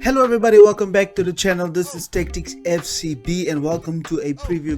Hello everybody, welcome back to the channel. This is Tactics FCB and welcome to a preview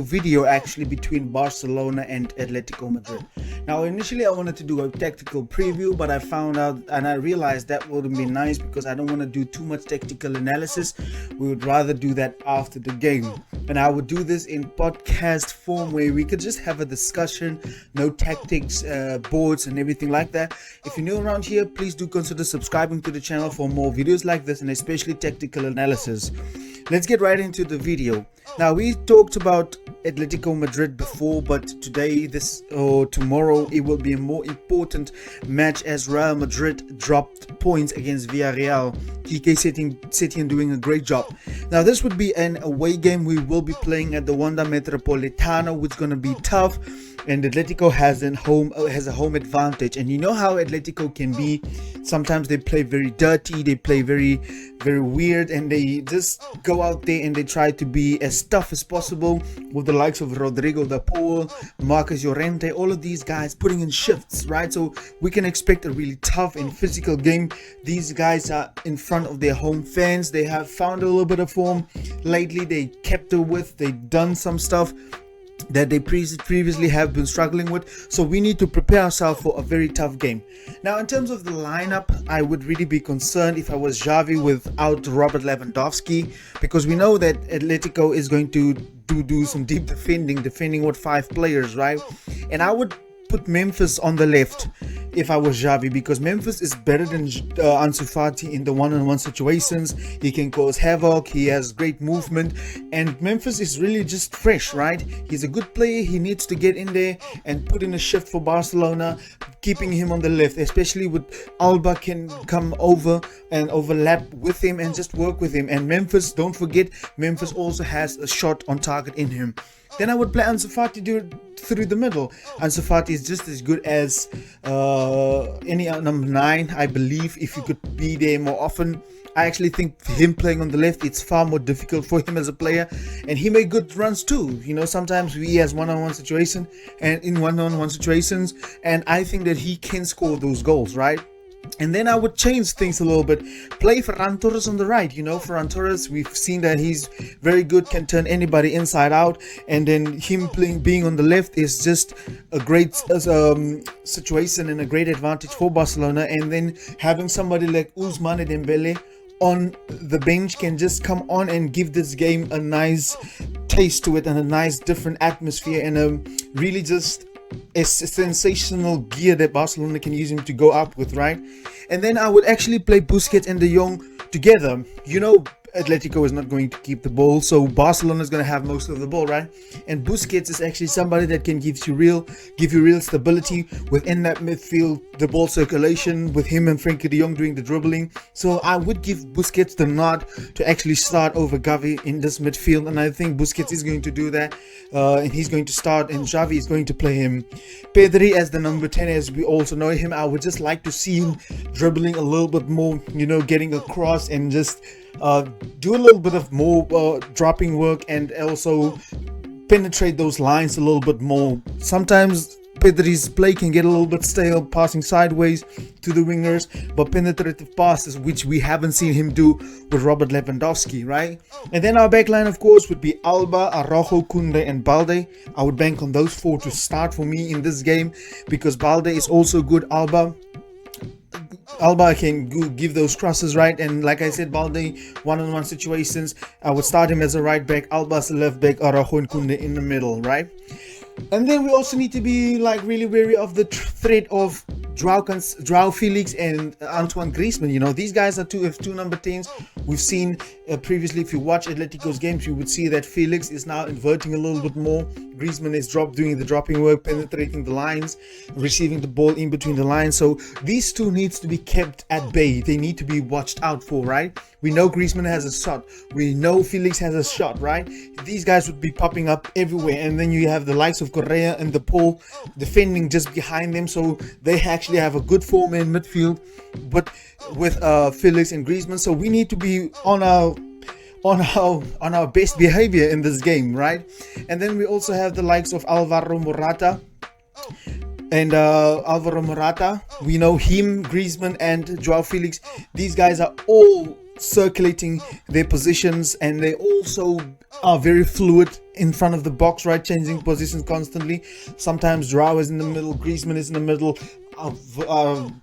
video actually between Barcelona and Atletico Madrid. Now initially I wanted to do a tactical preview, but I found out and I realized that wouldn't be nice because I don't want to do too much tactical analysis. We would rather do that after the game, and I would do this in podcast form where we could just have a discussion, no tactics, boards and everything like that. If you're new around here, please do consider subscribing to the channel for more videos like this and especially tactical analysis. Let's get right into the video. Now, we talked about Atletico Madrid before, but today, tomorrow, it will be a more important match as Real Madrid dropped points against Villarreal. Quique Setien doing a great job. Now, this would be an away game. We will be playing at the Wanda Metropolitano, which is going to be tough. And Atletico has a home advantage, and you know how Atletico can be. Sometimes they play very dirty, they play very weird, and they just go out there and they try to be as tough as possible with the likes of Rodrigo de Paul, Marcus Llorente, all of these guys putting in shifts, right? So we can expect a really tough and physical game. These guys are in front of their home fans. They have found a little bit of form lately. They kept it with, they've done some stuff that they previously have been struggling with, so we need to prepare ourselves for a very tough game. Now, in terms of the lineup, I would really be concerned if I was Xavi without Robert Lewandowski, because we know that Atletico is going to do some deep defending with 5 players, right? And I would put Memphis on the left if I was Xavi, because Memphis is better than Ansu Fati in the one-on-one situations. He can cause havoc, he has great movement, and Memphis is really just fresh, right? He's a good player. He needs to get in there and put in a shift for Barcelona, keeping him on the left, especially with Alba can come over and overlap with him and just work with him. And Memphis, don't forget, Memphis also has a shot on target in him. Then I would play Ansu Fati through the middle. Ansu Fati is just as good as any number 9, I believe, if he could be there more often. I actually think him playing on the left, it's far more difficult for him as a player, and he made good runs too. You know, sometimes he has one-on-one situations, and I think that he can score those goals, right? And then I would change things a little bit. Play Ferran Torres on the right. You know, Ferran Torres, we've seen that he's very good, can turn anybody inside out. And then him being on the left is just a great situation and a great advantage for Barcelona. And then having somebody like Ousmane Dembele on the bench can just come on and give this game a nice taste to it and a nice different atmosphere and a really just a sensational gear that Barcelona can use him to go up with, right? And then I would actually play Busquets and De Jong together. You know, Atletico is not going to keep the ball, so Barcelona is going to have most of the ball, right? And Busquets is actually somebody that can give you real stability within that midfield, the ball circulation with him and Frenkie de Jong doing the dribbling. So I would give Busquets the nod to actually start over Gavi in this midfield, and I think Busquets is going to do that, and he's going to start, and Xavi is going to play him. Pedri as the number 10, as we also know him. I would just like to see him dribbling a little bit more, you know, getting across and just do a little bit of more dropping work and also penetrate those lines a little bit more. Sometimes Pedri's play can get a little bit stale, passing sideways to the wingers, but penetrative passes, which we haven't seen him do with Robert Lewandowski, right? And then our backline, of course, would be Alba, Araujo, Koundé, and Balde. I would bank on those 4 to start for me in this game because Balde is also good. Alba can give those crosses, right? And like I said, Balde, one-on-one situations, I would start him as a right back, Alba as a left back, Araujo and Koundé in the middle, right? And then we also need to be like really wary of the threat of Joao Felix and Antoine Griezmann. You know, these guys are two number 10s. We've seen previously, if you watch Atletico's games, you would see that Felix is now inverting a little bit more. Griezmann is doing the dropping work, penetrating the lines, receiving the ball in between the lines. So these two needs to be kept at bay. They need to be watched out for, right? We know Griezmann has a shot. We know Felix has a shot, right? These guys would be popping up everywhere. And then you have the likes of Correa and the Paul defending just behind them. So they actually have a good 4-man midfield, but with Felix and Griezmann. So we need to be on our best behavior in this game, right? And then we also have the likes of Alvaro Morata and Alvaro Morata. We know him, Griezmann, and Joao Felix. These guys are all circulating their positions, and they also are very fluid in front of the box, right? Changing positions constantly. Sometimes Joao is in the middle, Griezmann is in the middle,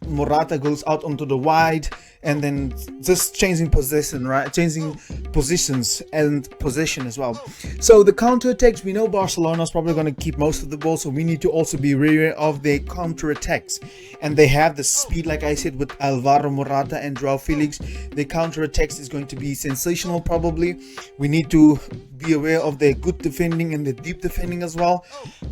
Morata goes out onto the wide, and then just changing position, right? Changing positions and possession as well. So the counter attacks, we know Barcelona is probably going to keep most of the ball, so we need to also be wary of their counter attacks. And they have the speed, like I said, with Alvaro Morata and Joao Felix. The counter attacks is going to be sensational. Probably we need to be aware of their good defending and the deep defending as well.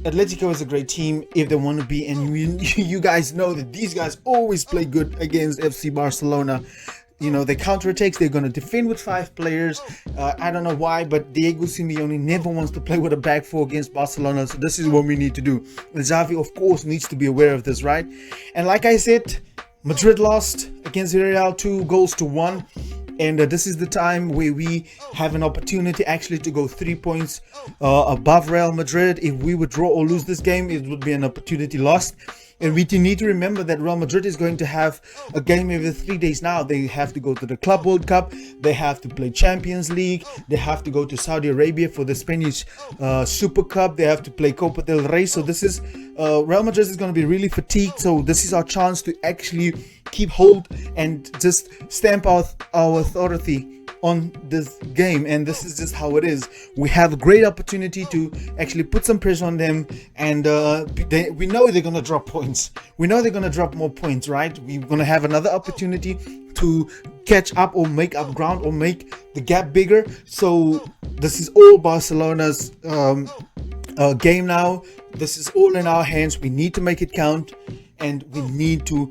Atletico is a great team if they want to be, and you guys know that these guys always play good against FC Barcelona. You know, they counterattacks, they're going to defend with 5 players. I don't know why, but Diego Simeone never wants to play with a back 4 against Barcelona. So this is what we need to do. Xavi, of course, needs to be aware of this, right? And like I said, Madrid lost against Villarreal 2-1. And this is the time where we have an opportunity actually to go 3 points above Real Madrid. If we would draw or lose this game, it would be an opportunity lost. And we need to remember that Real Madrid is going to have a game every 3 days now. They have to go to the Club World Cup. They have to play Champions League. They have to go to Saudi Arabia for the Spanish Super Cup. They have to play Copa del Rey. So this is Real Madrid is going to be really fatigued. So this is our chance to actually keep hold and just stamp out our authority on this game. And this is just how it is. We have a great opportunity to actually put some pressure on them, and we know they're going to drop points. We know they're going to drop more points, right? We're going to have another opportunity to catch up or make up ground or make the gap bigger. So this is all Barcelona's game now. This is all in our hands. We need to make it count, and we need to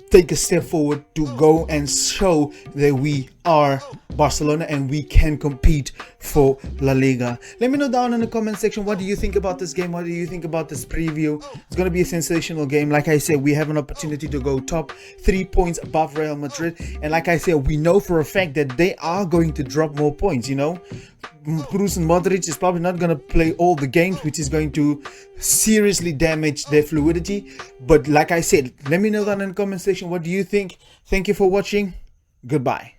take a step forward to go and show that we are Barcelona and we can compete for La Liga. Let me know down in the comment section, what do you think about this game? What do you think about this preview? It's going to be a sensational game. Like I said, we have an opportunity to go top 3 points above Real Madrid, and like I said, we know for a fact that they are going to drop more points. You know, Kroos and Modric is probably not going to play all the games, which is going to seriously damage their fluidity. But like I said, let me know down in the comment section, what do you think? Thank you for watching. Goodbye.